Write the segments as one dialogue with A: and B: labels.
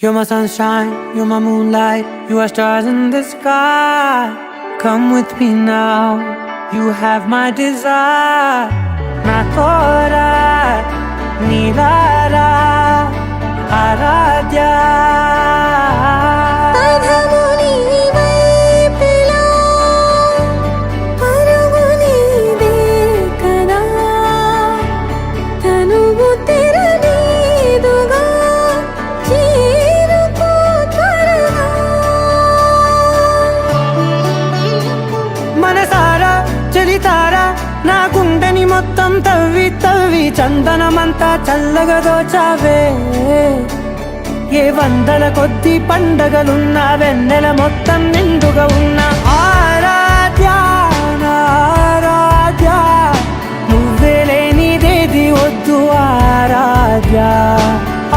A: You're my sunshine, you're my moonlight, you are stars in the sky. Come with me now, you have my desire. Na tora, nilara, aradhya. చలితారా నా గుండెని మొత్తం తవ్వి తవ్వి చందనమంతా చల్లగా దోచావే. ఏ వందల కొద్ది పండగలున్నా వెన్నెల మొత్తం నిండుగా ఉన్న ఆరాధ్య నా ఆరాధ్య, నువ్వే లేనిదేది వద్దు ఆరాధ్య.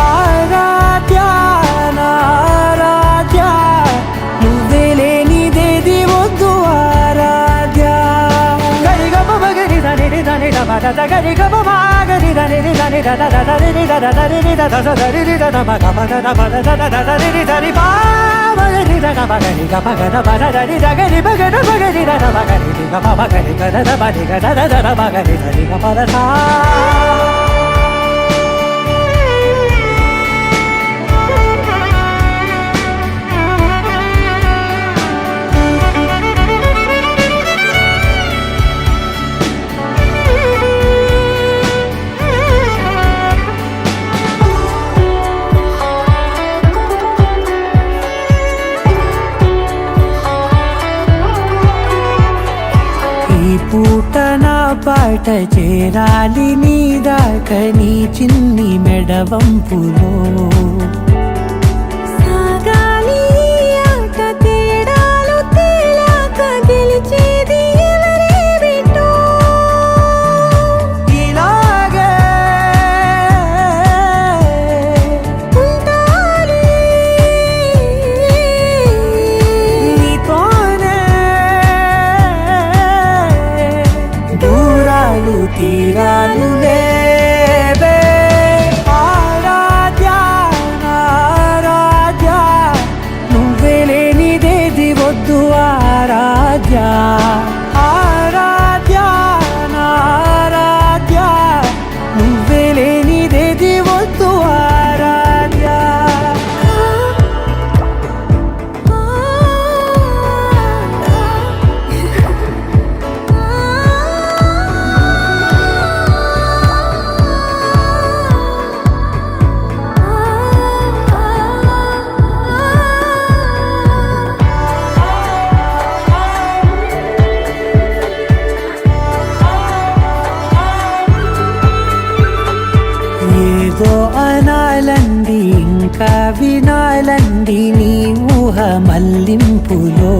A: ఆరాధ్య నా ఆరాధ్య, నువ్వే లేనిదేది వద్దు ఆరాధ్య. గరి గమ గరి దని దని దని దని దని దని ఈ పూట నా పాట చేరాలి నీ దాకా నీ చిన్ని మెడవంపులో.
B: సాగాలి ఆట తేడాలు తేలాక గెలిచేది ఎవరే బిడ్డో.
A: ఇలాగే
B: ఉంటాలి
A: నీతోనే దూరాలు తీరాలు లేవే. ఆరాధ్య నా ఆరాధ్య, నువ్వే లేనిదేది వద్దు ఆరాధ్య. ఆరాధ్య నా ఆరాధ్య, నువ్వే లేనిదేది వద్దు ఆరాధ్య. ఏదో అనాలండి ఇంకా వినాలండి నీ ఊహ మల్లింపులో.